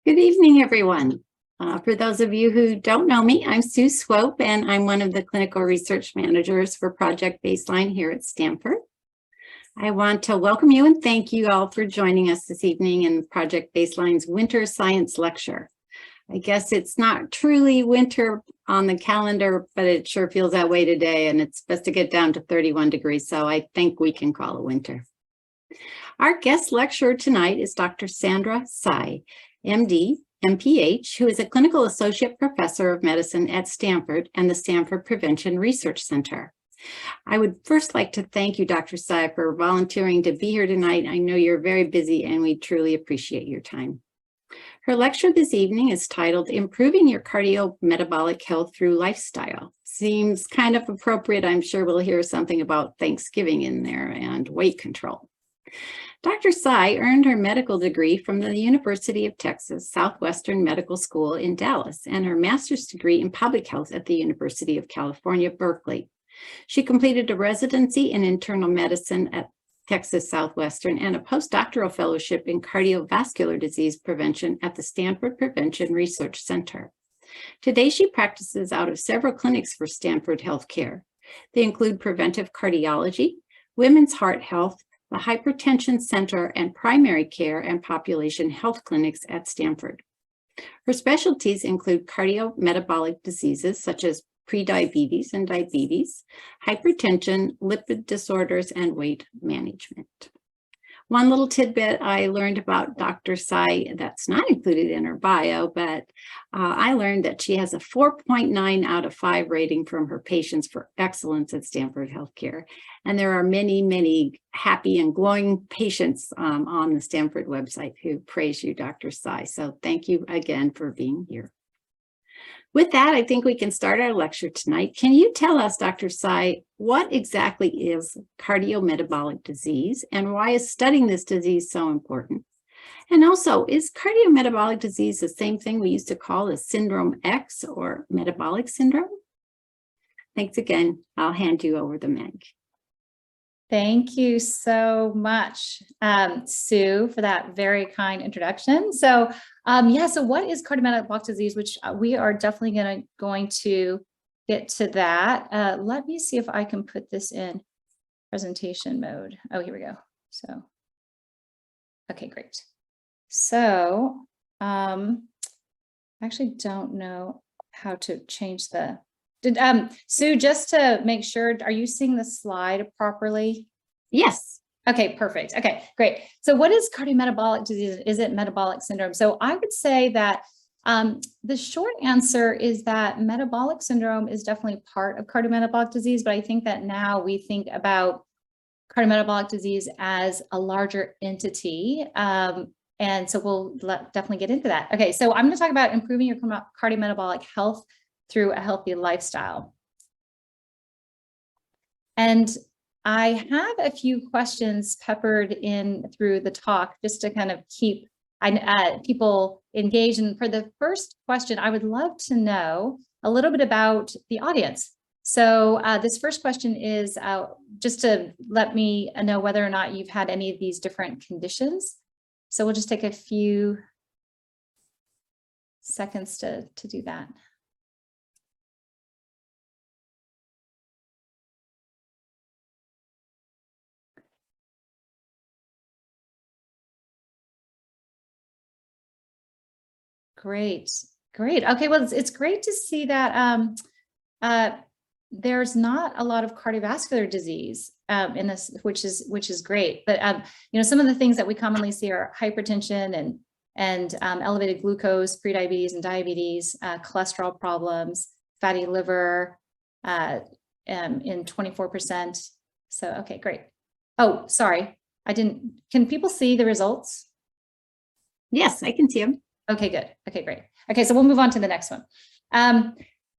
Good evening, everyone. For those of you who don't know me, I'm Sue Swope, and I'm one of the clinical research managers for Project Baseline here at Stanford. I want to welcome you and thank you all for joining us this evening in Project Baseline's Winter Science Lecture. I guess it's not truly winter on the calendar, but it sure feels that way today, and it's supposed to get down to 31 degrees, so I think we can call it winter. Our guest lecturer tonight is Dr. Sandra Tsai, MD, MPH, who is a clinical associate professor of medicine at Stanford and the Stanford Prevention Research Center. I would first like to thank you, Dr. Tsai, for volunteering to be here tonight. I know you're very busy and we truly appreciate your time. Her lecture this evening is titled Improving Your Cardiometabolic Health Through Lifestyle. Seems kind of appropriate. I'm sure we'll hear something about Thanksgiving in there and weight control. Dr. Tsai earned her medical degree from the University of Texas Southwestern Medical School in Dallas and her master's degree in public health at the University of California, Berkeley. She completed a residency in internal medicine at Texas Southwestern and a postdoctoral fellowship in cardiovascular disease prevention at the Stanford Prevention Research Center. Today, she practices out of several clinics for Stanford Health Care. They include Preventive Cardiology, Women's Heart Health, the Hypertension Center, and primary care and population health clinics at Stanford. Her specialties include cardiometabolic diseases such as prediabetes and diabetes, hypertension, lipid disorders, and weight management. One little tidbit I learned about Dr. Tsai that's not included in her bio, but I learned that she has a 4.9 out of 5 rating from her patients for excellence at Stanford Health Care. And there are many, many happy and glowing patients on the Stanford website who praise you, Dr. Tsai. So thank you again for being here. With that, I think we can start our lecture tonight. Can you tell us, Dr. Tsai, what exactly is cardiometabolic disease and why is studying this disease so important? And also, is cardiometabolic disease the same thing we used to call as syndrome X or metabolic syndrome? Thanks again. I'll hand you over the mic. Thank you so much, Sue, for that very kind introduction. So what is cardiometabolic disease, which we are definitely going to get to that. Let me see if I can put this in presentation mode. Oh, here we go. So, okay, great. So I actually don't know how to change the Sue, just to make sure, are you seeing the slide properly? Yes. Okay, perfect. Okay, great. So what is cardiometabolic disease? Is it metabolic syndrome? So I would say that the short answer is that metabolic syndrome is definitely part of cardiometabolic disease, but I think that now we think about cardiometabolic disease as a larger entity. And so we'll definitely get into that. Okay, so I'm going to talk about improving your cardiometabolic health through a healthy lifestyle. And I have a few questions peppered in through the talk just to kind of keep people engaged. And for the first question, I would love to know a little bit about the audience. So this first question is just to let me know whether or not you've had any of these different conditions. So we'll just take a few seconds to do that. Great. Okay, well, it's great to see that there's not a lot of cardiovascular disease in this, which is great. But some of the things that we commonly see are hypertension and elevated glucose, prediabetes and diabetes, cholesterol problems, fatty liver in 24%. So okay, great. Oh, sorry, can people see the results? Yes, I can see them. Okay, good. Okay, great. Okay, so we'll move on to the next one.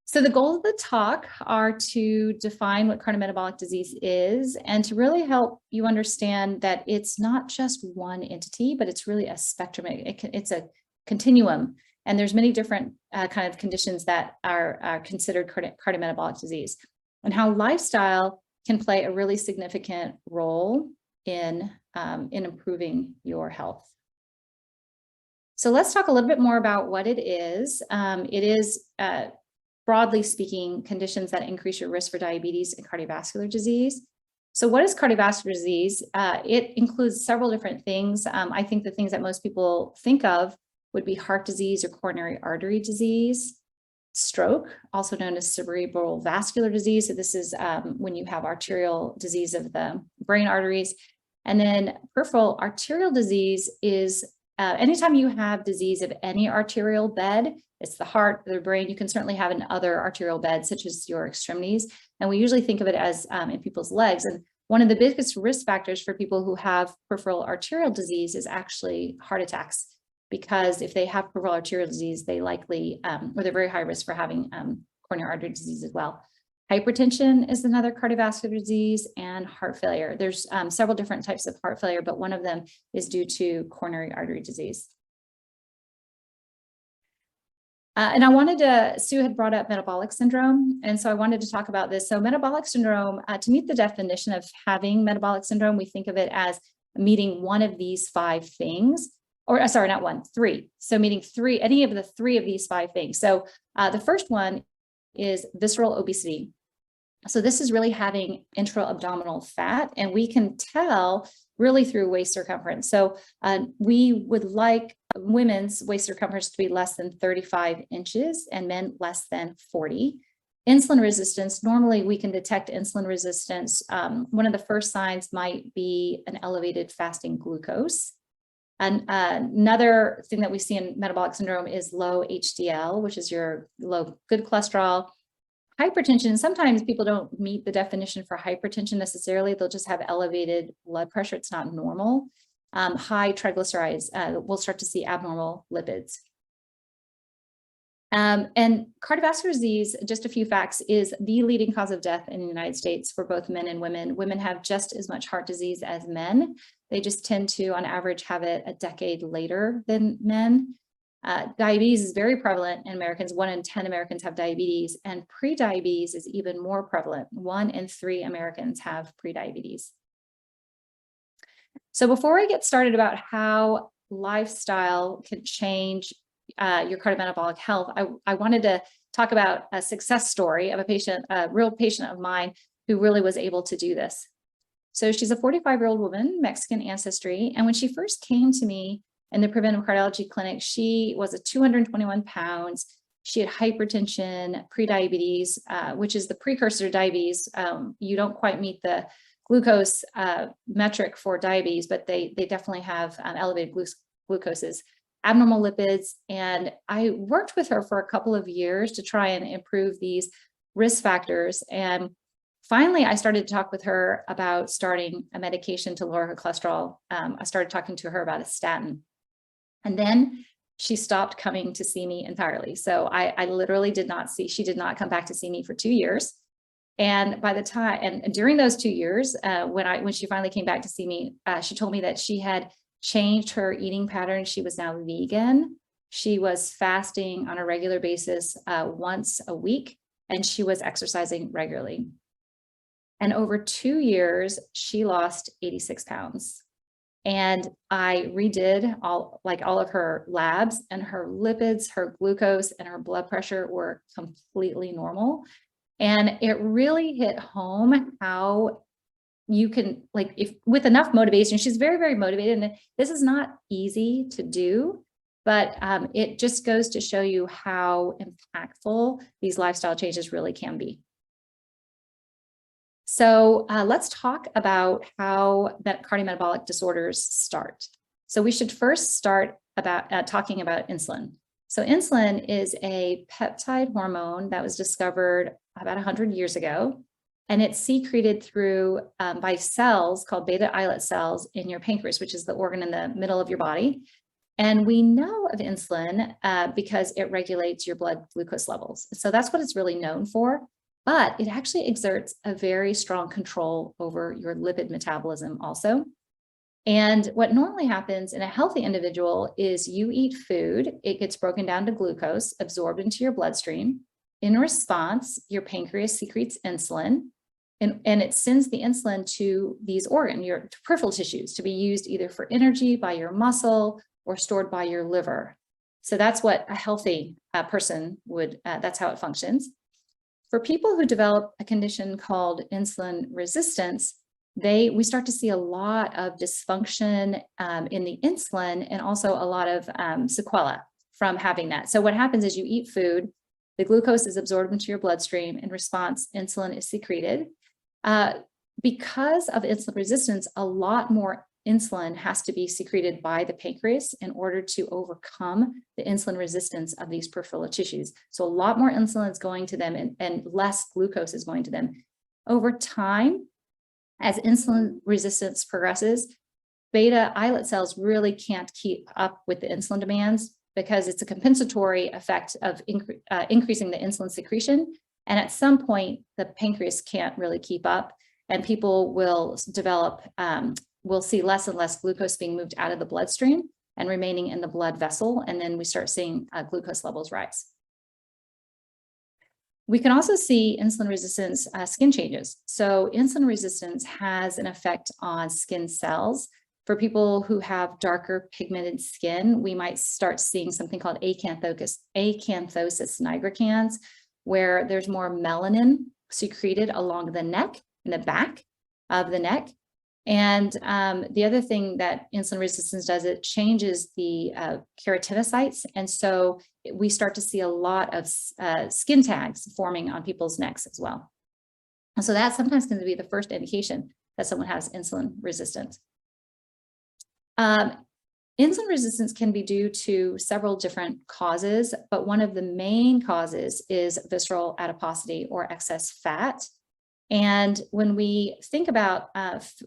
So the goals of the talk are to define what cardiometabolic disease is and to really help you understand that it's not just one entity, but it's really a spectrum. It's a continuum, and there's many different kind of conditions that are considered cardiometabolic disease, and how lifestyle can play a really significant role in improving your health. So let's talk a little bit more about what it is. It is, broadly speaking, conditions that increase your risk for diabetes and cardiovascular disease. So what is cardiovascular disease? It includes several different things. I think the things that most people think of would be heart disease or coronary artery disease, stroke, also known as cerebral vascular disease. So this is when you have arterial disease of the brain arteries. And then peripheral arterial disease is anytime you have disease of any arterial bed, it's the heart, the brain. You can certainly have in other arterial beds, such as your extremities. And we usually think of it as in people's legs. And one of the biggest risk factors for people who have peripheral arterial disease is actually heart attacks, because if they have peripheral arterial disease, they likely, or they're very high risk for having coronary artery disease as well. Hypertension is another cardiovascular disease, and heart failure. There's several different types of heart failure, but one of them is due to coronary artery disease. And I wanted to, Sue had brought up metabolic syndrome, and so I wanted to talk about this. So metabolic syndrome, to meet the definition of having metabolic syndrome, we think of it as meeting one of these 5 things, or sorry, not one, 3. So meeting 3, any of the 3 of these 5 things. So the first one is visceral obesity. So this is really having intra-abdominal fat, and we can tell really through waist circumference. So we would like women's waist circumference to be less than 35 inches and men less than 40. Insulin resistance, normally we can detect insulin resistance. One of the first signs might be an elevated fasting glucose. And another thing that we see in metabolic syndrome is low HDL, which is your low good cholesterol. Hypertension, sometimes people don't meet the definition for hypertension necessarily. They'll just have elevated blood pressure. It's not normal. High triglycerides, we'll start to see abnormal lipids. And cardiovascular disease, just a few facts, is the leading cause of death in the United States for both men and women. Women have just as much heart disease as men. They just tend to, on average, have it a decade later than men. Diabetes is very prevalent in Americans. 1 in 10 Americans have diabetes, and prediabetes is even more prevalent. 1 in 3 Americans have prediabetes. So before I get started about how lifestyle can change your cardiometabolic health, I wanted to talk about a success story of a patient, a real patient of mine who really was able to do this. So she's a 45-year-old woman, Mexican ancestry. And when she first came to me in the Preventive Cardiology clinic, she was 221 pounds. She had hypertension, prediabetes, which is the precursor to diabetes. You don't quite meet the glucose metric for diabetes, but they definitely have elevated glucoses, abnormal lipids. And I worked with her for a couple of years to try and improve these risk factors. And finally, I started to talk with her about starting a medication to lower her cholesterol. I started talking to her about a statin. And then she stopped coming to see me entirely. So I literally did not see, she did not come back to see me for 2 years. And by the time, and during those 2 years, when she finally came back to see me, she told me that she had changed her eating pattern. She was now vegan. She was fasting on a regular basis once a week, and she was exercising regularly. And over 2 years, she lost 86 pounds. And I redid all of her labs, and her lipids, her glucose, and her blood pressure were completely normal. And it really hit home how you can, if with enough motivation, she's very, very motivated. And this is not easy to do, but it just goes to show you how impactful these lifestyle changes really can be. So let's talk about how cardiometabolic disorders start. So we should first start about talking about insulin. So insulin is a peptide hormone that was discovered about 100 years ago, and it's secreted through by cells called beta islet cells in your pancreas, which is the organ in the middle of your body. And we know of insulin because it regulates your blood glucose levels. So that's what it's really known for. But it actually exerts a very strong control over your lipid metabolism also. And what normally happens in a healthy individual is you eat food, it gets broken down to glucose, absorbed into your bloodstream. In response, your pancreas secretes insulin, and it sends the insulin to these organs, your peripheral tissues, to be used either for energy by your muscle or stored by your liver. So that's what a healthy person would, that's how it functions. For people who develop a condition called insulin resistance, we start to see a lot of dysfunction in the insulin and also a lot of sequela from having that. So what happens is you eat food, the glucose is absorbed into your bloodstream. In response, insulin is secreted. Because of insulin resistance, a lot more insulin has to be secreted by the pancreas in order to overcome the insulin resistance of these peripheral tissues. So a lot more insulin is going to them and less glucose is going to them. Over time, as insulin resistance progresses, beta islet cells really can't keep up with the insulin demands because it's a compensatory effect of increasing the insulin secretion. And at some point, the pancreas can't really keep up, and people will develop, we'll see less and less glucose being moved out of the bloodstream and remaining in the blood vessel. And then we start seeing glucose levels rise. We can also see insulin resistance skin changes. So insulin resistance has an effect on skin cells. For people who have darker pigmented skin, we might start seeing something called acanthosis nigricans, where there's more melanin secreted along the neck, in the back of the neck. And the other thing that insulin resistance does, it changes the keratinocytes. And so we start to see a lot of skin tags forming on people's necks as well. And so that sometimes can be the first indication that someone has insulin resistance. Insulin resistance can be due to several different causes, but one of the main causes is visceral adiposity or excess fat. And when we think about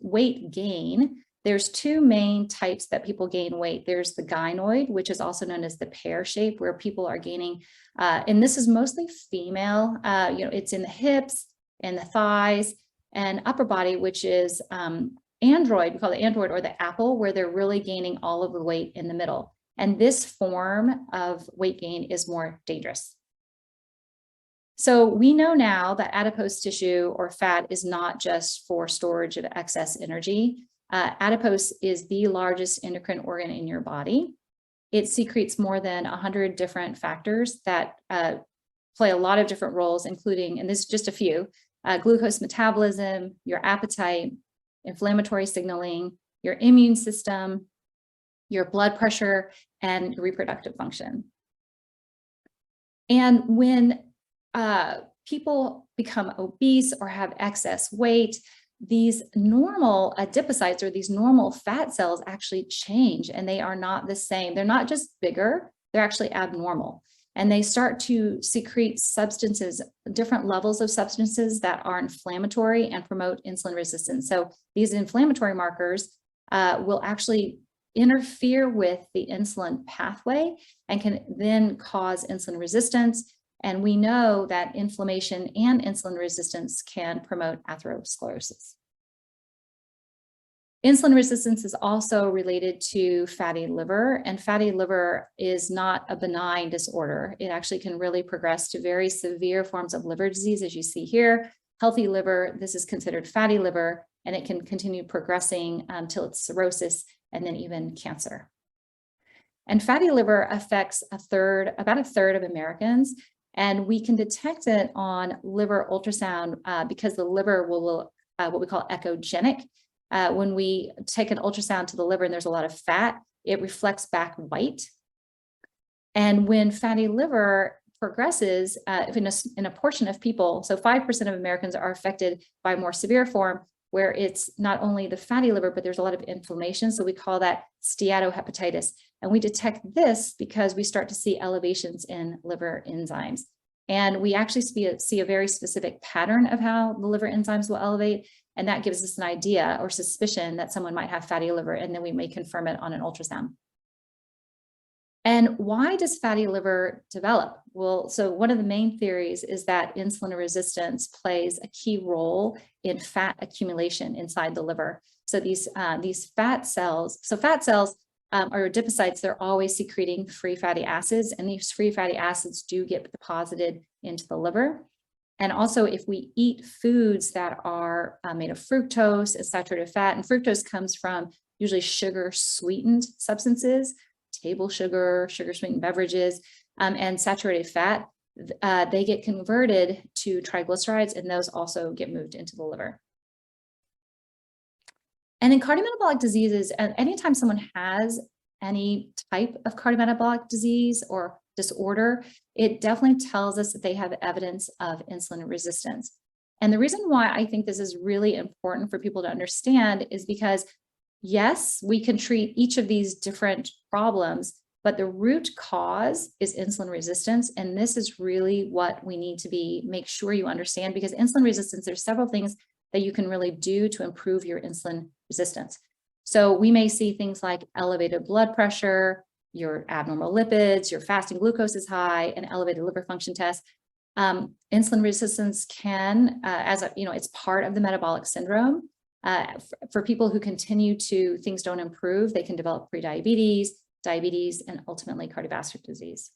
weight gain, there's two main types that people gain weight. There's the gynoid, which is also known as the pear shape, where people are gaining, and this is mostly female, it's in the hips and the thighs and upper body, which is android, we call it android or the apple, where they're really gaining all of the weight in the middle. And this form of weight gain is more dangerous. So we know now that adipose tissue or fat is not just for storage of excess energy. Adipose is the largest endocrine organ in your body. It secretes more than 100 different factors that play a lot of different roles, including, and this is just a few, glucose metabolism, your appetite, inflammatory signaling, your immune system, your blood pressure, and reproductive function. And when people become obese or have excess weight, these normal adipocytes or these normal fat cells actually change, and they are not the same. They're not just bigger, they're actually abnormal. And they start to secrete substances, different levels of substances that are inflammatory and promote insulin resistance. So these inflammatory markers will actually interfere with the insulin pathway and can then cause insulin resistance. And we know that inflammation and insulin resistance can promote atherosclerosis. Insulin resistance is also related to fatty liver, and fatty liver is not a benign disorder. It actually can really progress to very severe forms of liver disease, as you see here. Healthy liver, this is considered fatty liver, and it can continue progressing until it's cirrhosis and then even cancer. And fatty liver affects about a third of Americans, and we can detect it on liver ultrasound because the liver will what we call echogenic. When we take an ultrasound to the liver and there's a lot of fat, it reflects back white. And when fatty liver progresses in a portion of people, so 5% of Americans are affected by a more severe form, where it's not only the fatty liver, but there's a lot of inflammation. So we call that steatohepatitis. And we detect this because we start to see elevations in liver enzymes. And we actually see a very specific pattern of how the liver enzymes will elevate. And that gives us an idea or suspicion that someone might have fatty liver, and then we may confirm it on an ultrasound. And why does fatty liver develop? Well, so one of the main theories is that insulin resistance plays a key role in fat accumulation inside the liver. So these fat cells, or adipocytes, they're always secreting free fatty acids, and these free fatty acids do get deposited into the liver. And also, if we eat foods that are made of fructose and saturated fat, and fructose comes from usually sugar sweetened substances, table sugar, sugar-sweetened beverages, and saturated fat, they get converted to triglycerides, and those also get moved into the liver. And in cardiometabolic diseases, anytime someone has any type of cardiometabolic disease or disorder, it definitely tells us that they have evidence of insulin resistance. And the reason why I think this is really important for people to understand is because, yes, we can treat each of these different problems, but the root cause is insulin resistance. And this is really what we need to make sure you understand, because insulin resistance, there's several things that you can really do to improve your insulin resistance. So we may see things like elevated blood pressure, your abnormal lipids, your fasting glucose is high, and elevated liver function tests. Insulin resistance can, it's part of the metabolic syndrome. For people who things don't improve, they can develop prediabetes, diabetes, and ultimately cardiovascular disease.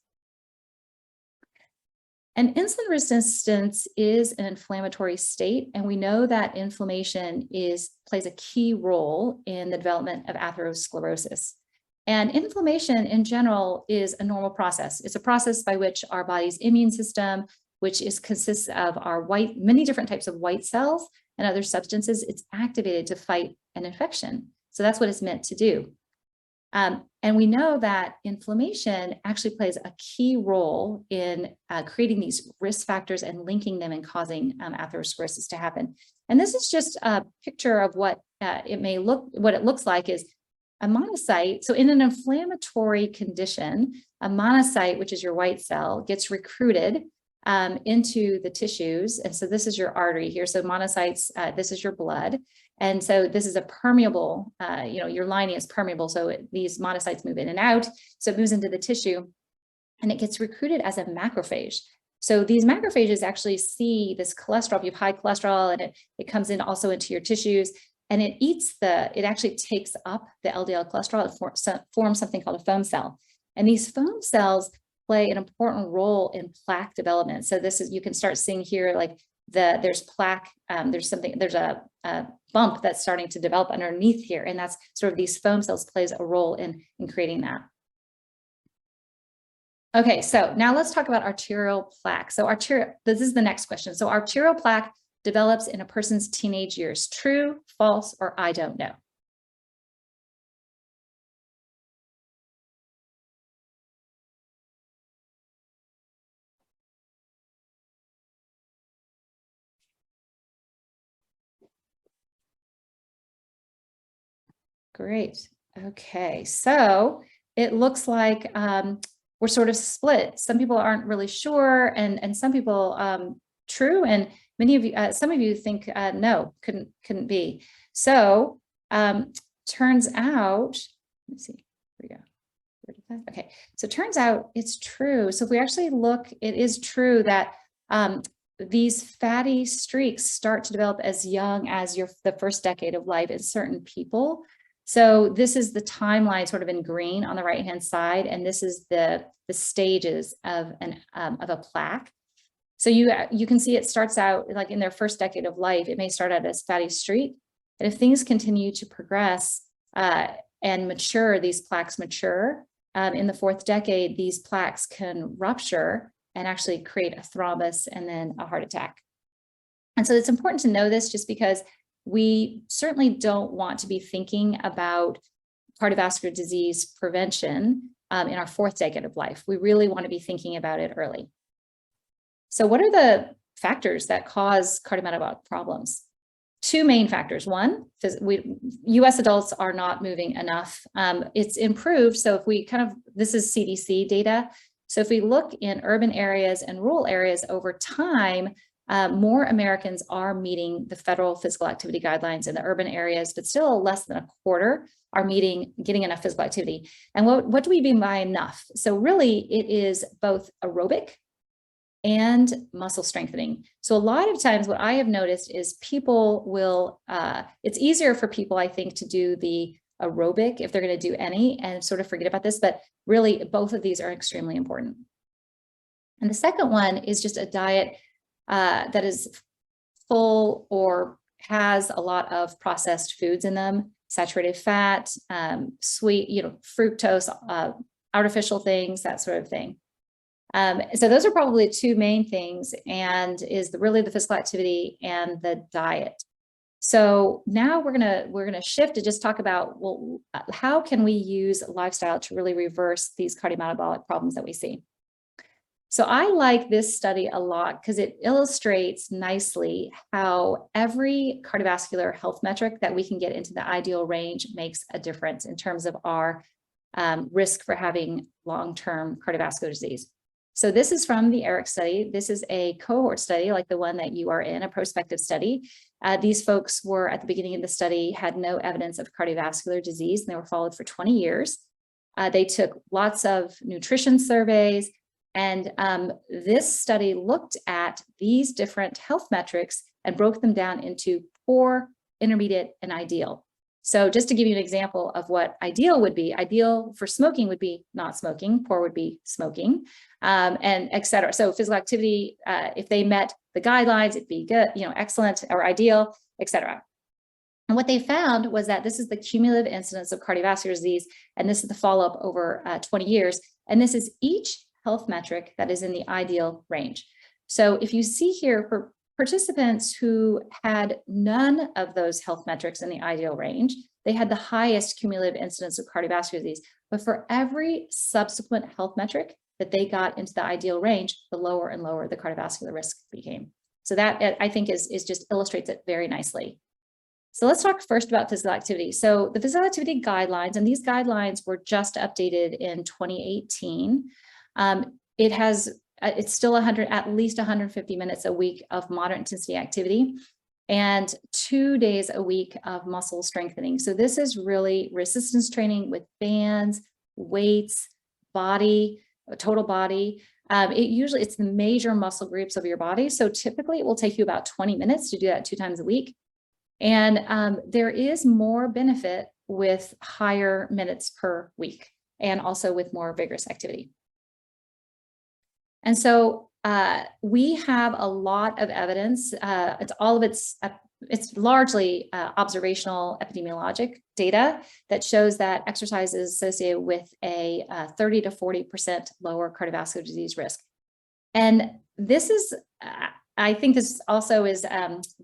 And insulin resistance is an inflammatory state, and we know that inflammation plays a key role in the development of atherosclerosis. And inflammation in general is a normal process. It's a process by which our body's immune system, which consists of our many different types of white cells and other substances, it's activated to fight an infection. So that's what it's meant to do. And we know that inflammation actually plays a key role in creating these risk factors and linking them and causing atherosclerosis to happen. And this is just a picture of what it looks like is a monocyte. So in an inflammatory condition, a monocyte, which is your white cell, gets recruited into the tissues. And so this is your artery here. So monocytes, this is your blood. And so this is a permeable, your lining is permeable. So these monocytes move in and out. So it moves into the tissue and it gets recruited as a macrophage. So these macrophages actually see this cholesterol. If you have high cholesterol, and it comes in also into your tissues, and it actually takes up the LDL cholesterol and forms something called a foam cell. And these foam cells play an important role in plaque development. So you can start seeing here, like there's plaque, there's a bump that's starting to develop underneath here. And that's sort of these foam cells plays a role in creating that. Okay, so now let's talk about arterial plaque. So this is the next question. So arterial plaque develops in a person's teenage years. True, false, or I don't know? Great. Okay, so it looks like we're sort of split. Some people aren't really sure, and some people true, and many of you, some of you think no, couldn't be. So turns out, let me see. Here we go. Okay, so it turns out it's true. So if we actually look, it is true that these fatty streaks start to develop as young as the first decade of life in certain people. So this is the timeline sort of in green on the right-hand side, and this is the stages of a plaque. So you can see it starts out like in their first decade of life, it may start out as fatty streak. And if things continue to progress and mature, these plaques mature, in the fourth decade, these plaques can rupture and actually create a thrombus and then a heart attack. And so it's important to know this just because we certainly don't want to be thinking about cardiovascular disease prevention in our fourth decade of life. We really want to be thinking about it early. So what are the factors that cause cardiometabolic problems? Two main factors. One, US adults are not moving enough. It's improved. So if we this is CDC data. So if we look in urban areas and rural areas over time, more Americans are meeting the federal physical activity guidelines in the urban areas, but still less than a quarter are getting enough physical activity. And what do we mean by enough? So really it is both aerobic and muscle strengthening. So a lot of times what I have noticed is people will, it's easier for people, I think, to do the aerobic if they're going to do any and sort of forget about this, but really both of these are extremely important. And the second one is just a diet that is full or has a lot of processed foods in them, saturated fat, sweet, fructose, artificial things, that sort of thing. So those are probably two main things, and is really the physical activity and the diet. So now we're gonna shift to just talk about, well, how can we use lifestyle to really reverse these cardiometabolic problems that we see? So I like this study a lot because it illustrates nicely how every cardiovascular health metric that we can get into the ideal range makes a difference in terms of our risk for having long-term cardiovascular disease. So this is from the ERIC study. This is a cohort study like the one that you are in, a prospective study. These folks were at the beginning of the study, had no evidence of cardiovascular disease, and they were followed for 20 years. They took lots of nutrition surveys, and this study looked at these different health metrics and broke them down into poor, intermediate, and ideal. So just to give you an example of what ideal would be, ideal for smoking would be not smoking, poor would be smoking, and et cetera. So physical activity, if they met the guidelines, it'd be good, excellent or ideal, et cetera. And what they found was that this is the cumulative incidence of cardiovascular disease, and this is the follow-up over 20 years. And this is each health metric that is in the ideal range. So if you see here, for participants who had none of those health metrics in the ideal range, they had the highest cumulative incidence of cardiovascular disease. But for every subsequent health metric that they got into the ideal range, the lower and lower the cardiovascular risk became. So that, I think, is just illustrates it very nicely. So let's talk first about physical activity. So the physical activity guidelines, and these guidelines were just updated in 2018. It's still at least 150 minutes a week of moderate intensity activity and 2 days a week of muscle strengthening. So this is really resistance training with bands, weights, body, total body. It's the major muscle groups of your body. So typically it will take you about 20 minutes to do that 2 times a week. And there is more benefit with higher minutes per week and also with more vigorous activity. And so we have a lot of evidence. It's largely observational epidemiologic data that shows that exercise is associated with a 30 to 40% lower cardiovascular disease risk. And this is, I think this also is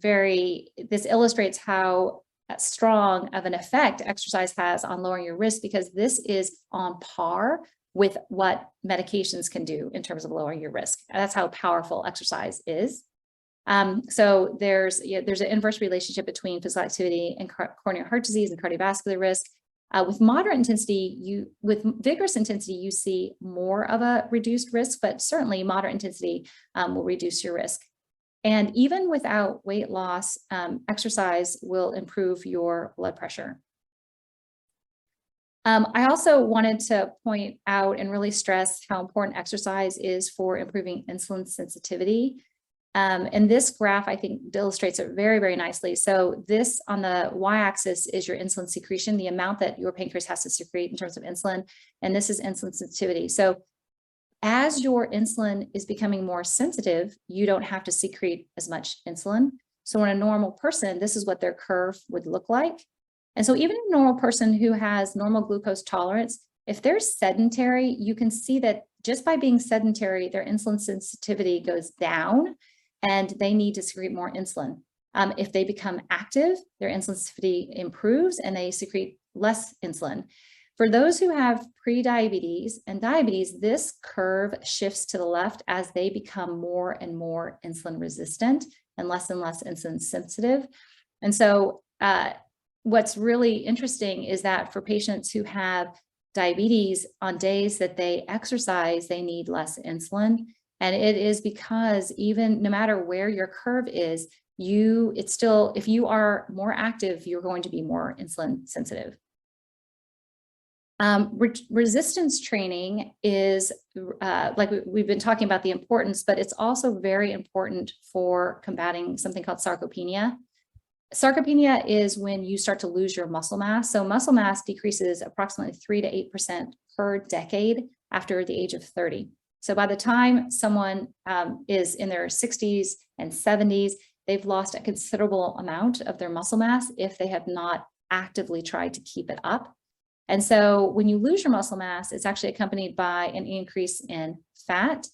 this illustrates how strong of an effect exercise has on lowering your risk, because this is on par with what medications can do in terms of lowering your risk. And that's how powerful exercise is. So there's an inverse relationship between physical activity and coronary heart disease and cardiovascular risk. With moderate intensity, with vigorous intensity, you see more of a reduced risk, but certainly moderate intensity will reduce your risk. And even without weight loss, exercise will improve your blood pressure. I also wanted to point out and really stress how important exercise is for improving insulin sensitivity. And this graph, I think, illustrates it very, very nicely. So this on the y-axis is your insulin secretion, the amount that your pancreas has to secrete in terms of insulin. And this is insulin sensitivity. So as your insulin is becoming more sensitive, you don't have to secrete as much insulin. So in a normal person, this is what their curve would look like. And so even a normal person who has normal glucose tolerance, if they're sedentary, you can see that just by being sedentary, their insulin sensitivity goes down and they need to secrete more insulin. If they become active, their insulin sensitivity improves and they secrete less insulin. For those who have prediabetes and diabetes, this curve shifts to the left as they become more and more insulin resistant and less insulin sensitive. And so what's really interesting is that for patients who have diabetes, on days that they exercise, they need less insulin. And it is because even no matter where your curve is, if you are more active, you're going to be more insulin sensitive. Resistance training is like we've been talking about the importance, but it's also very important for combating something called sarcopenia. Sarcopenia is when you start to lose your muscle mass. So muscle mass decreases approximately 3 to 8% per decade after the age of 30. So by the time someone is in their 60s and 70s, they've lost a considerable amount of their muscle mass if they have not actively tried to keep it up. And so when you lose your muscle mass, it's actually accompanied by an increase in fat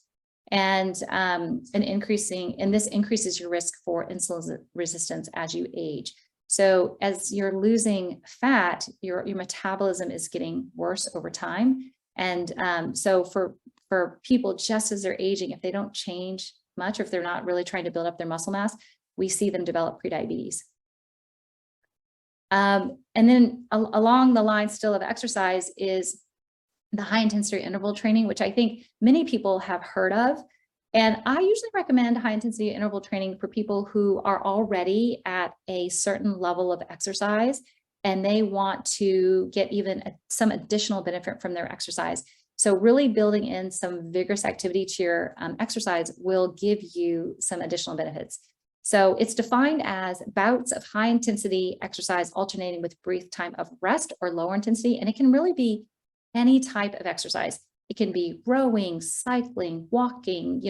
and this increases your risk for insulin resistance as you age. So as you're losing fat, your metabolism is getting worse over time. And so for people, just as they're aging, if they don't change much, or if they're not really trying to build up their muscle mass, we see them develop prediabetes. And then along the line still of exercise is the high intensity interval training, which I think many people have heard of. And I usually recommend high intensity interval training for people who are already at a certain level of exercise and they want to get even some additional benefit from their exercise. So really building in some vigorous activity to your exercise will give you some additional benefits. So it's defined as bouts of high intensity exercise alternating with brief time of rest or lower intensity. And it can really be any type of exercise. It can be rowing, cycling, walking,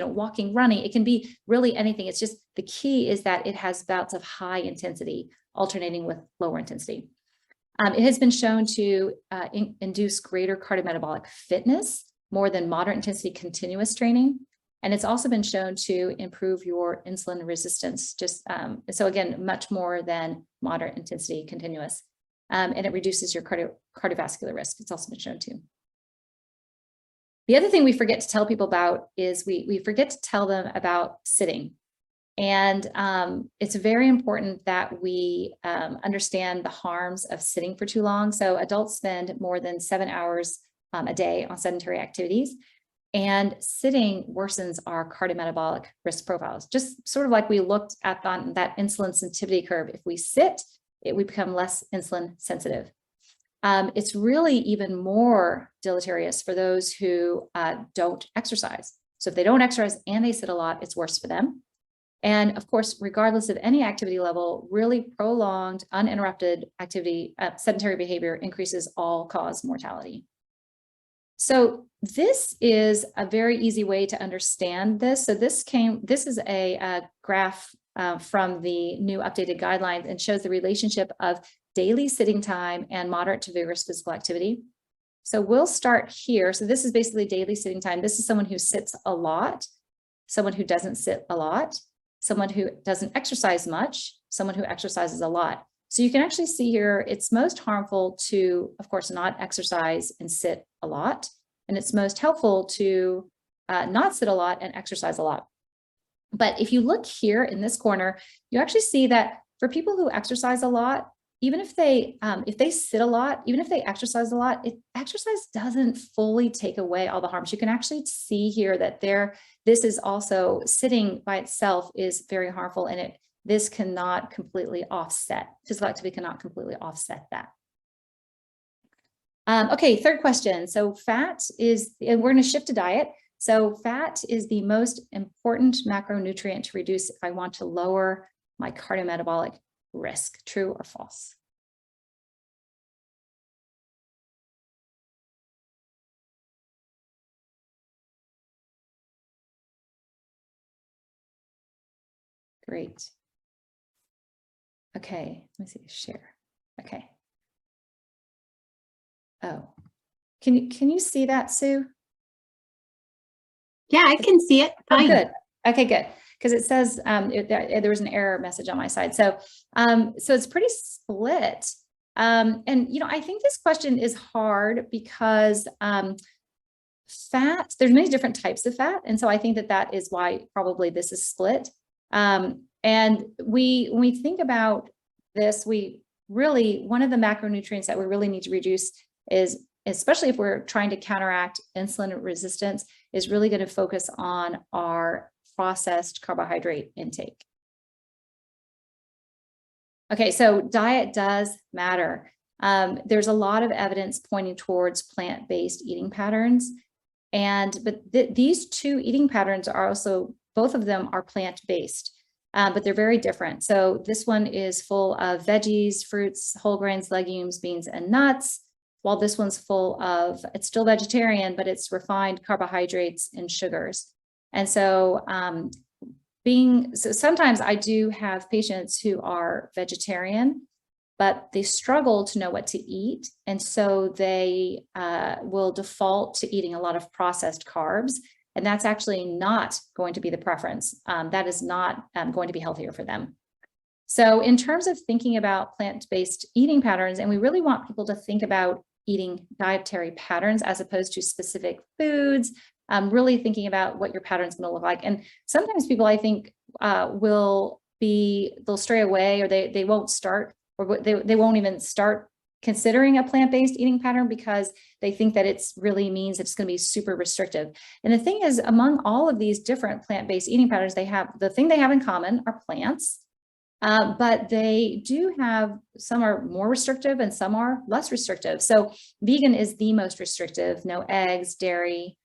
running. It can be really anything. It's just the key is that it has bouts of high intensity alternating with lower intensity. It has been shown to induce greater cardiometabolic fitness more than moderate intensity continuous training. And it's also been shown to improve your insulin resistance, so again, much more than moderate intensity continuous. And it reduces your cardiovascular risk. It's also been shown to. The other thing we forget to tell people about is we forget to tell them about sitting. And it's very important that we understand the harms of sitting for too long. So adults spend more than 7 hours a day on sedentary activities. And sitting worsens our cardiometabolic risk profiles, just sort of like we looked at on that insulin sensitivity curve. If we sit, we become less insulin sensitive. It's really even more deleterious for those who don't exercise. So if they don't exercise and they sit a lot, it's worse for them. And of course, regardless of any activity level, really prolonged, uninterrupted activity, sedentary behavior increases all-cause mortality. So this is a very easy way to understand this. So this is a graph from the new updated guidelines and shows the relationship of daily sitting time and moderate to vigorous physical activity. So we'll start here. So this is basically daily sitting time. This is someone who sits a lot, someone who doesn't sit a lot, someone who doesn't exercise much, someone who exercises a lot. So you can actually see here, it's most harmful to, of course, not exercise and sit a lot. And it's most helpful to not sit a lot and exercise a lot. But if you look here in this corner, you actually see that for people who exercise a lot, even if they sit a lot, even if they exercise a lot, exercise doesn't fully take away all the harms. You can actually see here that this is also sitting by itself is very harmful, and this cannot completely offset, physical activity cannot completely offset that. Okay, third question. So fat is, and we're going to shift to diet. So fat is the most important macronutrient to reduce if I want to lower my cardiometabolic risk. True or false? Great. Okay, let me see, share. Okay. Oh, can you see that, Sue? Yeah, I can see it. Fine. Oh, good. Okay, good. Because it says there was an error message on my side. So it's pretty split. And I think this question is hard because fat, there's many different types of fat. And so I think that is why probably this is split. And when we think about this, one of the macronutrients that we really need to reduce is, especially if we're trying to counteract insulin resistance, is really going to focus on our processed carbohydrate intake. Okay, so diet does matter. There's a lot of evidence pointing towards plant-based eating patterns. But these two eating patterns are also, both of them are plant-based, but they're very different. So this one is full of veggies, fruits, whole grains, legumes, beans, and nuts, while this one's it's still vegetarian, but it's refined carbohydrates and sugars. And so sometimes I do have patients who are vegetarian, but they struggle to know what to eat. And so they will default to eating a lot of processed carbs. And that's actually not going to be the preference. That is not going to be healthier for them. So in terms of thinking about plant-based eating patterns, and we really want people to think about eating dietary patterns as opposed to specific foods, really thinking about what your pattern is going to look like. And sometimes people, I think, they'll stray away, or they won't start, or they won't even start considering a plant-based eating pattern because they think that it's really means it's going to be super restrictive. And the thing is, among all of these different plant-based eating patterns, the thing they have in common are plants. But they do have, some are more restrictive and some are less restrictive. So vegan is the most restrictive: no eggs, dairy,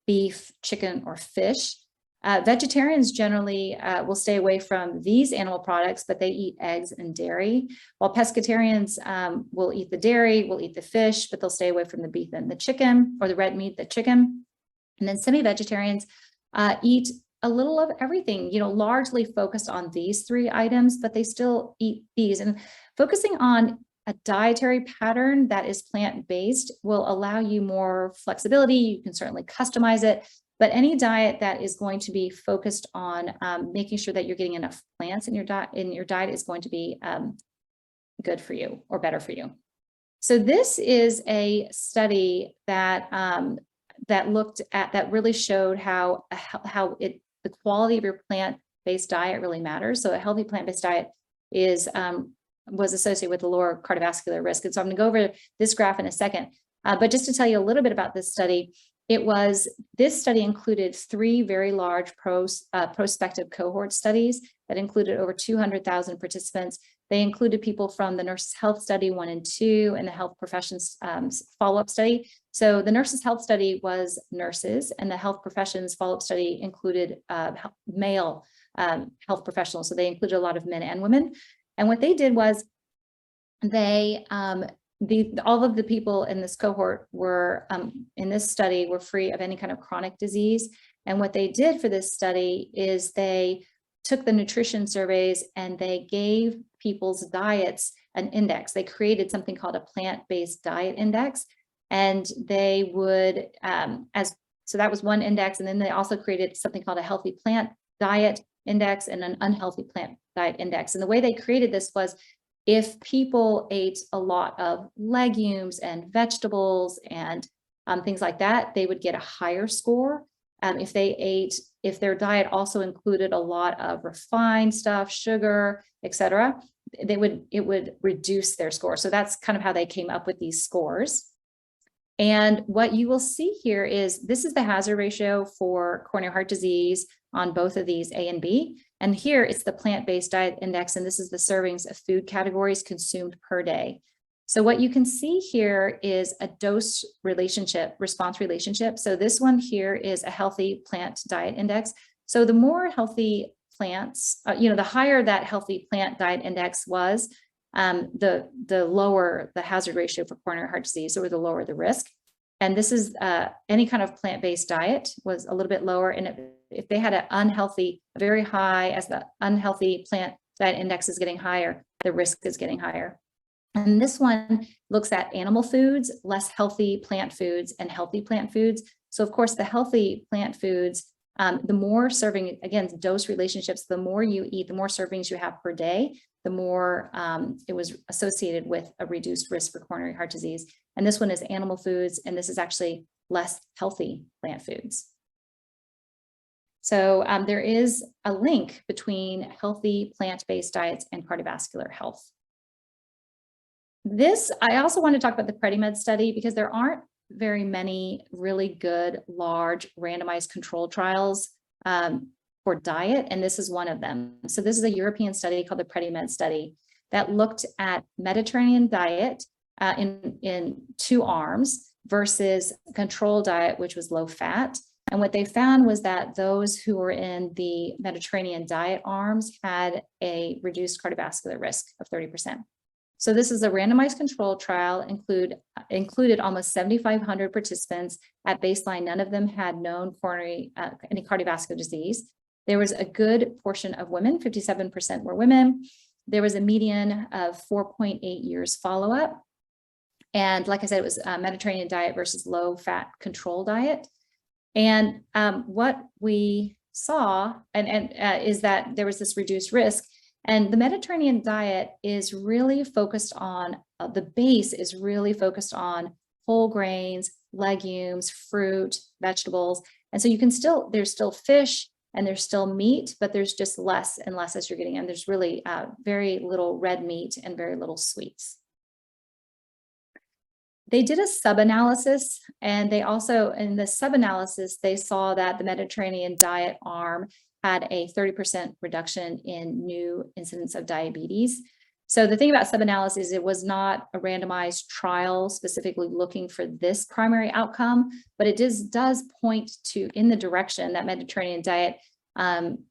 beef, chicken, or fish. Vegetarians generally will stay away from these animal products, but they eat eggs and dairy, while pescatarians will eat the dairy, will eat the fish, but they'll stay away from the beef and the chicken, or the red meat, the chicken. And then semi-vegetarians eat a little of everything, largely focused on these three items, but they still eat these. And focusing on a dietary pattern that is plant-based will allow you more flexibility. You can certainly customize it, but any diet that is going to be focused on making sure that you're getting enough plants in your diet is going to be good for you, or better for you. So this is a study that really showed how the quality of your plant-based diet really matters. So a healthy plant-based diet was associated with a lower cardiovascular risk. And so I'm going to go over this graph in a second. But just to tell you a little bit about this study, this study included 3 very large prospective cohort studies that included over 200,000 participants. They included people from the Nurses Health Study 1 and 2 and the Health Professions Follow-Up Study. So the Nurses Health Study was nurses, and the Health Professions Follow-Up Study included male health professionals. So they included a lot of men and women. And what they did was all of the people in this cohort were, in this study, were free of any kind of chronic disease. And what they did for this study is they took the nutrition surveys and they gave people's diets an index. They created something called a plant-based diet index. And they would, so that was one index. And then they also created something called a healthy plant diet index and an unhealthy plant diet index. And the way they created this was, if people ate a lot of legumes and vegetables and things like that, they would get a higher score. If their diet also included a lot of refined stuff, sugar, etc., it would reduce their score. So that's kind of how they came up with these scores. And what you will see here is, this is the hazard ratio for coronary heart disease on both of these, A and B. And here it's the plant-based diet index, and this is the servings of food categories consumed per day. So what you can see here is a dose relationship, response relationship. So this one here is a healthy plant diet index. So the more healthy plants, the higher that healthy plant diet index was, the lower the hazard ratio for coronary heart disease, or the lower the risk. And this is any kind of plant-based diet was a little bit lower. And if they had an unhealthy, very high, as the unhealthy plant diet index is getting higher, the risk is getting higher. And this one looks at animal foods, less healthy plant foods, and healthy plant foods. So of course, the healthy plant foods, the more serving, again, dose relationships, the more you eat, the more servings you have per day, the more it was associated with a reduced risk for coronary heart disease. And this one is animal foods, and this is actually less healthy plant foods. So there is a link between healthy plant-based diets and cardiovascular health. I also want to talk about the Preventive study, because there aren't very many really good, large, randomized control trials for diet, and this is one of them. So this is a European study called the Preventive study that looked at Mediterranean diet in 2 arms versus control diet, which was low fat. And what they found was that those who were in the Mediterranean diet arms had a reduced cardiovascular risk of 30%. So this is a randomized control trial, included almost 7,500 participants. At baseline, none of them had known any cardiovascular disease. There was a good portion of women, 57% were women. There was a median of 4.8 years follow-up. And like I said, it was a Mediterranean diet versus low-fat control diet. And what we saw is that there was this reduced risk. And the Mediterranean diet is really focused on, the base is really focused on whole grains, legumes, fruit, vegetables. And so you can still, there's still fish and there's still meat, but there's just less and less as you're getting in. There's really very little red meat and very little sweets. They did a sub-analysis, and they also, in the sub-analysis, they saw that the Mediterranean diet arm had a 30% reduction in new incidence of diabetes. So the thing about sub-analysis, it was not a randomized trial specifically looking for this primary outcome, but it does point to in the direction that Mediterranean diet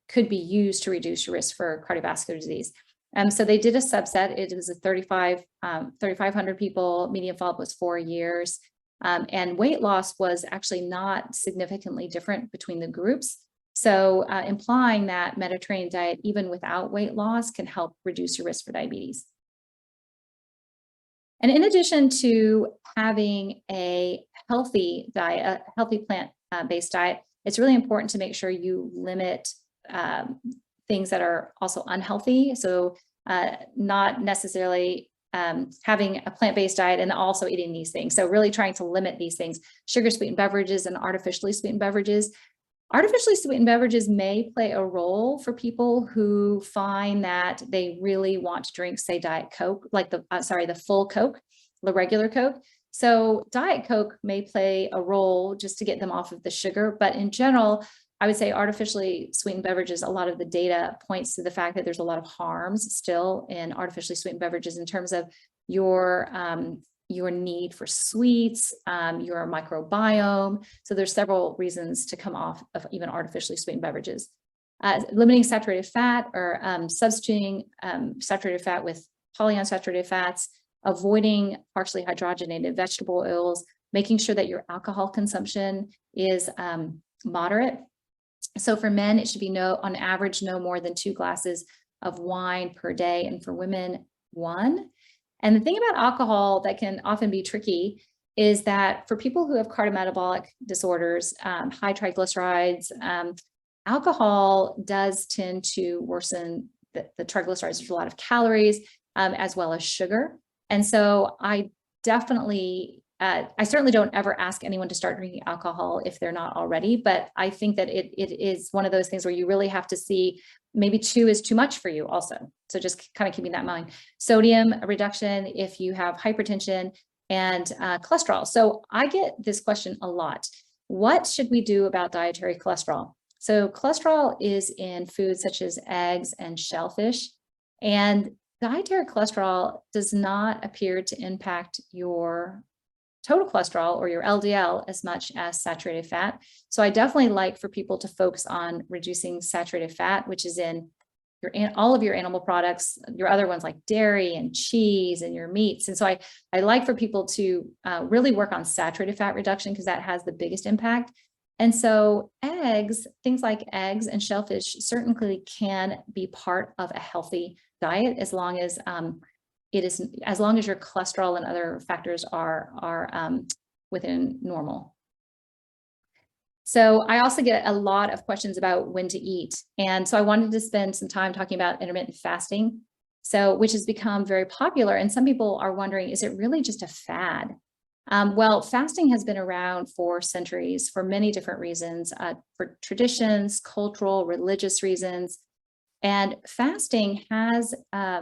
could be used to reduce risk for cardiovascular disease. So they did a subset. It was a 3,500 people, median follow-up was 4 years, and weight loss was actually not significantly different between the groups. So implying that Mediterranean diet, even without weight loss, can help reduce your risk for diabetes. And in addition to having a healthy diet, a healthy plant-based diet, it's really important to make sure you limit things that are also unhealthy. So not necessarily having a plant-based diet and also eating these things. So really trying to limit these things, sugar sweetened beverages and artificially sweetened beverages. Artificially sweetened beverages may play a role for people who find that they really want to drink, say, Diet Coke, like the full Coke, the regular Coke. So Diet Coke may play a role just to get them off of the sugar. But in general, I would say artificially sweetened beverages, a lot of the data points to the fact that there's a lot of harms still in artificially sweetened beverages in terms of your need for sweets, your microbiome. So there's several reasons to come off of even artificially sweetened beverages. Limiting saturated fat or substituting saturated fat with polyunsaturated fats, avoiding partially hydrogenated vegetable oils, making sure that your alcohol consumption is moderate. So for men, it should be on average, no more than 2 glasses of wine per day. And for women, 1. And the thing about alcohol that can often be tricky is that for people who have cardiometabolic disorders, high triglycerides, alcohol does tend to worsen the triglycerides. There's a lot of calories as well as sugar. And so I certainly don't ever ask anyone to start drinking alcohol if they're not already, but I think that it is one of those things where you really have to see maybe 2 is too much for you also. So just kind of keeping that in mind. Sodium reduction if you have hypertension and cholesterol. So I get this question a lot. What should we do about dietary cholesterol? So cholesterol is in foods such as eggs and shellfish, and dietary cholesterol does not appear to impact your total cholesterol or your LDL as much as saturated fat. So I definitely like for people to focus on reducing saturated fat, which is in all of your animal products, your other ones like dairy and cheese and your meats. And so I like for people to really work on saturated fat reduction because that has the biggest impact. And so things like eggs and shellfish certainly can be part of a healthy diet as long as your cholesterol and other factors are within normal. So I also get a lot of questions about when to eat. And so I wanted to spend some time talking about intermittent fasting, which has become very popular. And some people are wondering, is it really just a fad? Well, fasting has been around for centuries for many different reasons, for traditions, cultural, religious reasons. And fasting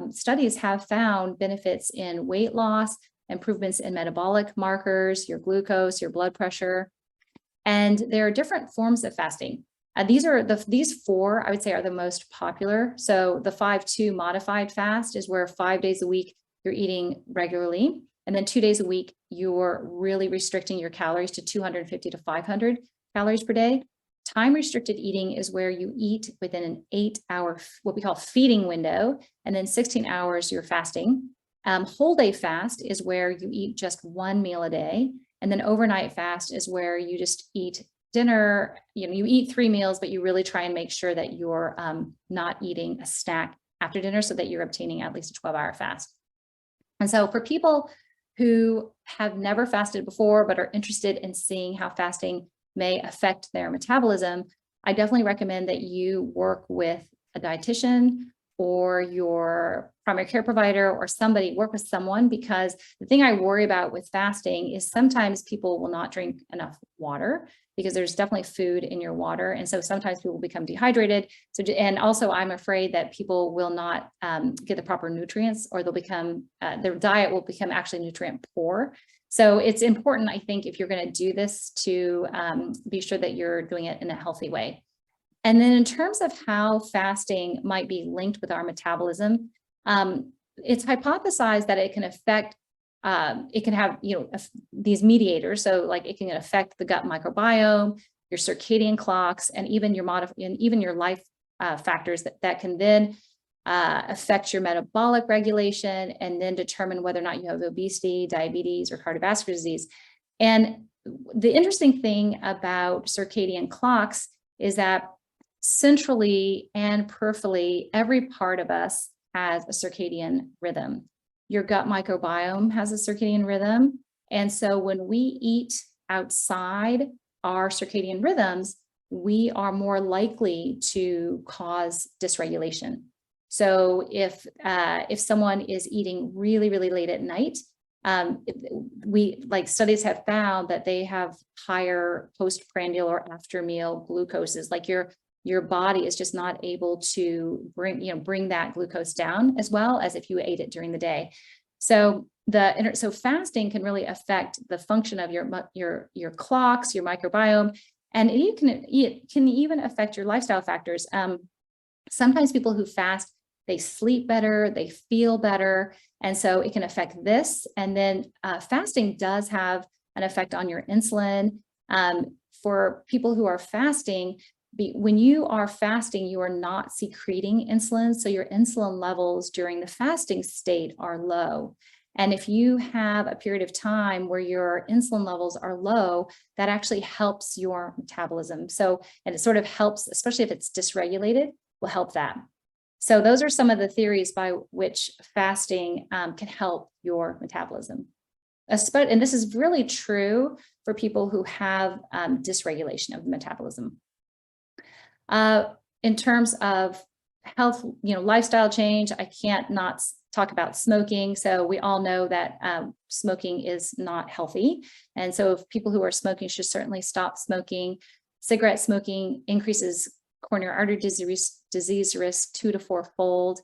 studies have found benefits in weight loss, improvements in metabolic markers, your glucose, your blood pressure. And there are different forms of fasting. These 4, I would say, are the most popular. So the 5-2 modified fast is where 5 days a week you're eating regularly. And then 2 days a week, you're really restricting your calories to 250 to 500 calories per day. Time restricted eating is where you eat within an 8-hour, what we call feeding window, and then 16 hours you're fasting. Whole day fast is where you eat just 1 meal a day. And then overnight fast is where you just eat dinner, you eat 3 meals, but you really try and make sure that you're not eating a snack after dinner so that you're obtaining at least a 12-hour fast. And so for people who have never fasted before, but are interested in seeing how fasting may affect their metabolism, I definitely recommend that you work with a dietitian or your primary care provider or somebody, work with someone, because the thing I worry about with fasting is sometimes people will not drink enough water because there's definitely food in your water. And so sometimes people become dehydrated. So, and also I'm afraid that people will not get the proper nutrients, or they'll become, their diet will become actually nutrient poor. So it's important, I think, if you're going to do this, to be sure that you're doing it in a healthy way. And then in terms of how fasting might be linked with our metabolism, it's hypothesized that it can affect, it can have, these mediators. So like it can affect the gut microbiome, your circadian clocks, and even your life factors that can then affect your metabolic regulation, and then determine whether or not you have obesity, diabetes, or cardiovascular disease. And the interesting thing about circadian clocks is that centrally and peripherally, every part of us has a circadian rhythm. Your gut microbiome has a circadian rhythm. And so when we eat outside our circadian rhythms, we are more likely to cause dysregulation. So if someone is eating really, really late at night, studies have found that they have higher postprandial or after meal glucoses. Like your body is just not able to bring that glucose down as well as if you ate it during the day. So so fasting can really affect the function of your clocks, your microbiome, and it can even affect your lifestyle factors. Sometimes people who fast, they sleep better, they feel better, and so it can affect this. And then fasting does have an effect on your insulin. For people who are fasting, when you are fasting, you are not secreting insulin. So your insulin levels during the fasting state are low. And if you have a period of time where your insulin levels are low, that actually helps your metabolism. So, and it sort of helps, especially if it's dysregulated, will help that. So those are some of the theories by which fasting can help your metabolism. And this is really true for people who have dysregulation of the metabolism. In terms of health, lifestyle change, I can't not talk about smoking. So we all know that smoking is not healthy. And so if people who are smoking should certainly stop smoking. Cigarette smoking increases coronary artery disease risk 2 to 4-fold.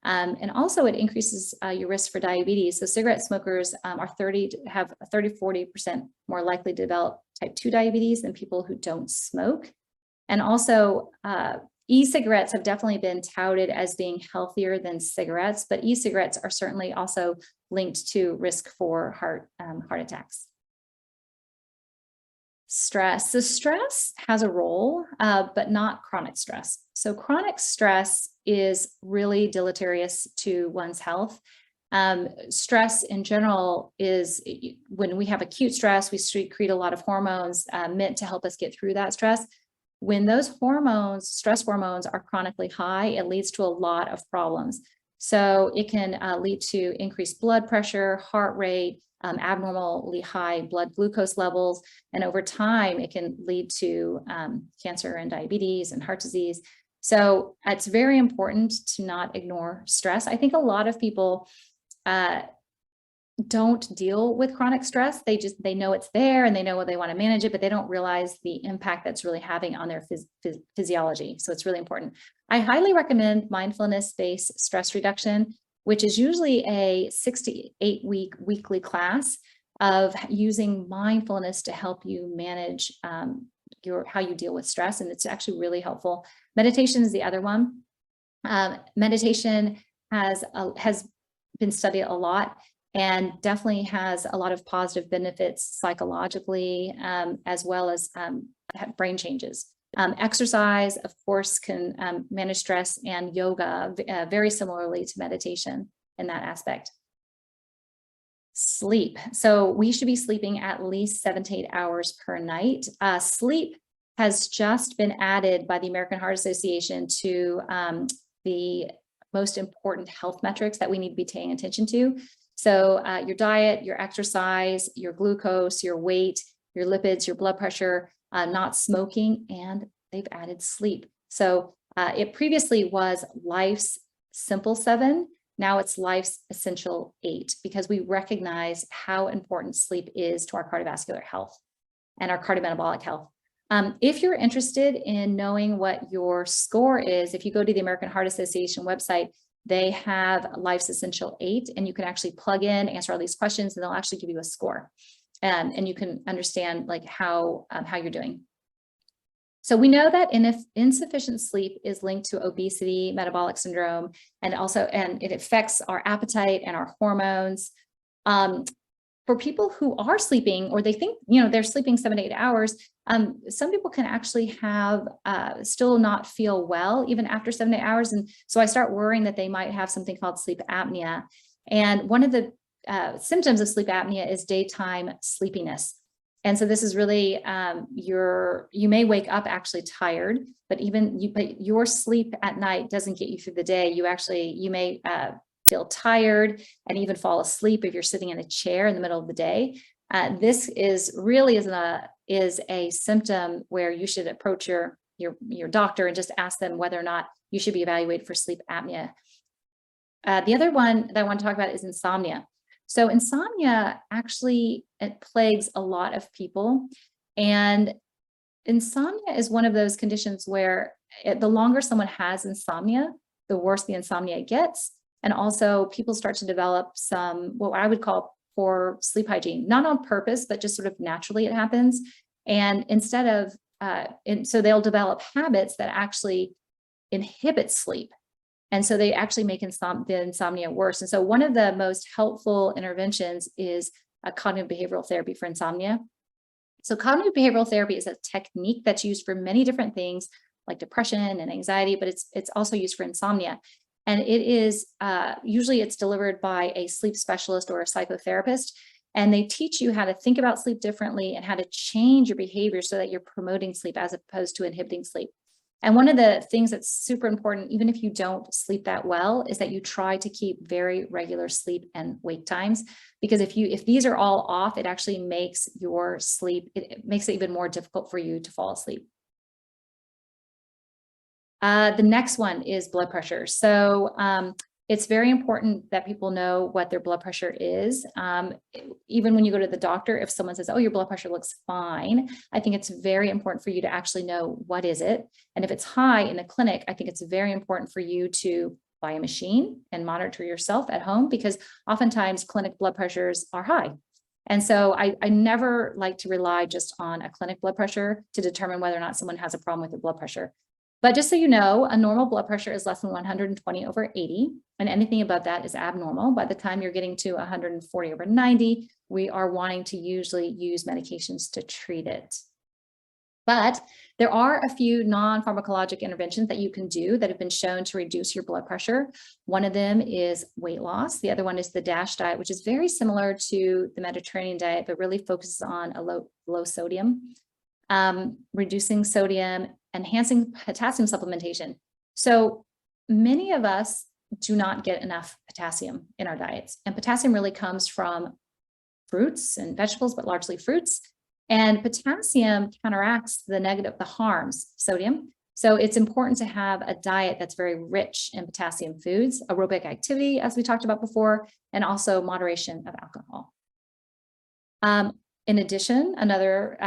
And also it increases your risk for diabetes. So cigarette smokers have 30-40% more likely to develop type 2 diabetes than people who don't smoke. And also e-cigarettes have definitely been touted as being healthier than cigarettes, but e-cigarettes are certainly also linked to risk for heart attacks. Stress. So stress has a role, but not chronic stress. So chronic stress is really deleterious to one's health. Stress in general is, when we have acute stress, we secrete a lot of hormones meant to help us get through that stress. When those hormones, stress hormones, are chronically high, it leads to a lot of problems. So it can lead to increased blood pressure, heart rate, abnormally high blood glucose levels, and over time it can lead to cancer and diabetes and heart disease. So it's very important to not ignore stress. I think a lot of people don't deal with chronic stress. They know it's there and they know they want to manage it, but they don't realize the impact that's really having on their physiology. So it's really important. I highly recommend mindfulness-based stress reduction, which is usually a 6 to 8 week weekly class of using mindfulness to help you manage how you deal with stress. And it's actually really helpful. Meditation is the other one. Meditation has been studied a lot and definitely has a lot of positive benefits psychologically, as well as brain changes. Exercise, of course, can manage stress, and yoga very similarly to meditation in that aspect. Sleep. So we should be sleeping at least 7 to 8 hours per night. Sleep has just been added by the American Heart Association to the most important health metrics that we need to be paying attention to. So your diet, your exercise, your glucose, your weight, your lipids, your blood pressure, not smoking, and they've added sleep. So it previously was life's simple 7. Now it's life's essential 8, because we recognize how important sleep is to our cardiovascular health and our cardiometabolic health. If you're interested in knowing what your score is, if you go to the American Heart Association website, they have life's essential 8, and you can actually plug in, answer all these questions, and they'll actually give you a score. And you can understand like how you're doing. So we know that insufficient sleep is linked to obesity, metabolic syndrome, and it affects our appetite and our hormones. For people who are sleeping, or they think, they're sleeping 7 to 8 hours, some people can actually have still not feel well even after 7 to 8 hours. And so I start worrying that they might have something called sleep apnea. And one of the symptoms of sleep apnea is daytime sleepiness. And so this is really, you may wake up actually tired, but your sleep at night doesn't get you through the day. You may feel tired and even fall asleep if you're sitting in a chair in the middle of the day. This is a symptom where you should approach your doctor and just ask them whether or not you should be evaluated for sleep apnea. The other one that I want to talk about is insomnia. So insomnia actually, it plagues a lot of people, and insomnia is one of those conditions where the longer someone has insomnia, the worse the insomnia gets. And also people start to develop some, what I would call poor sleep hygiene, not on purpose, but just sort of naturally it happens. And so they'll develop habits that actually inhibit sleep. And so they actually make the insomnia worse. And so one of the most helpful interventions is a cognitive behavioral therapy for insomnia. So cognitive behavioral therapy is a technique that's used for many different things like depression and anxiety, but it's also used for insomnia. And it is usually it's delivered by a sleep specialist or a psychotherapist. And they teach you how to think about sleep differently and how to change your behavior so that you're promoting sleep as opposed to inhibiting sleep. And one of the things that's super important, even if you don't sleep that well, is that you try to keep very regular sleep and wake times. Because if these are all off, it actually makes your sleep, it makes it even more difficult for you to fall asleep. The next one is blood pressure. So it's very important that people know what their blood pressure is. Even when you go to the doctor, if someone says, oh, your blood pressure looks fine, I think it's very important for you to actually know what is it. And if it's high in the clinic, I think it's very important for you to buy a machine and monitor yourself at home, because oftentimes clinic blood pressures are high. And so I never like to rely just on a clinic blood pressure to determine whether or not someone has a problem with their blood pressure. But just so you know, a normal blood pressure is less than 120/80, and anything above that is abnormal. By the time you're getting to 140/90, we are wanting to usually use medications to treat it. But there are a few non-pharmacologic interventions that you can do that have been shown to reduce your blood pressure. One of them is weight loss. The other one is the DASH diet, which is very similar to the Mediterranean diet, but really focuses on a low sodium, reducing sodium, enhancing potassium supplementation. So many of us do not get enough potassium in our diets. And potassium really comes from fruits and vegetables, but largely fruits. And potassium counteracts the harms sodium. So it's important to have a diet that's very rich in potassium foods, aerobic activity, as we talked about before, and also moderation of alcohol. In addition, another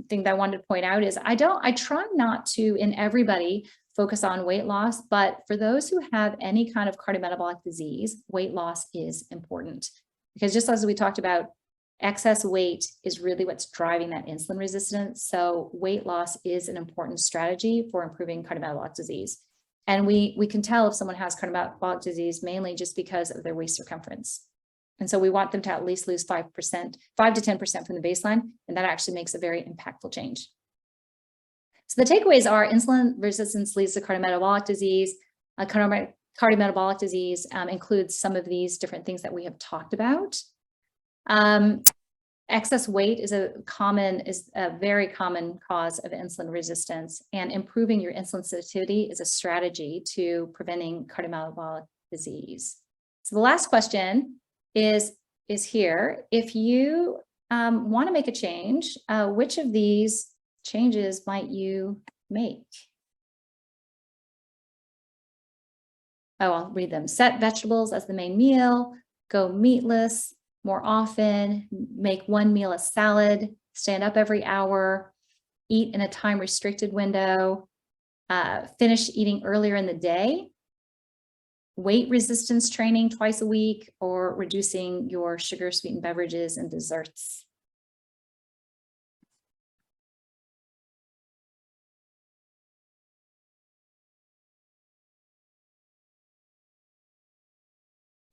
thing that I wanted to point out is I try not to, in everybody, focus on weight loss, but for those who have any kind of cardiometabolic disease, weight loss is important. Because just as we talked about, excess weight is really what's driving that insulin resistance. So weight loss is an important strategy for improving cardiometabolic disease. And we can tell if someone has cardiometabolic disease mainly just because of their waist circumference. And so we want them to at least lose 5 to 10% from the baseline, and that actually makes a very impactful change. So the takeaways are insulin resistance leads to cardiometabolic disease. Cardiometabolic disease includes some of these different things that we have talked about. Excess weight is a very common cause of insulin resistance, and improving your insulin sensitivity is a strategy to preventing cardiometabolic disease. So the last question is here. If you want to make a change, which of these changes might you make? Oh, I'll read them. Set vegetables as the main meal, go meatless more often, make one meal a salad, stand up every hour, eat in a time restricted window, finish eating earlier in the day, weight resistance training twice a week, or reducing your sugar sweetened beverages and desserts.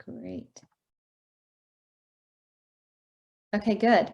Great. Okay, good.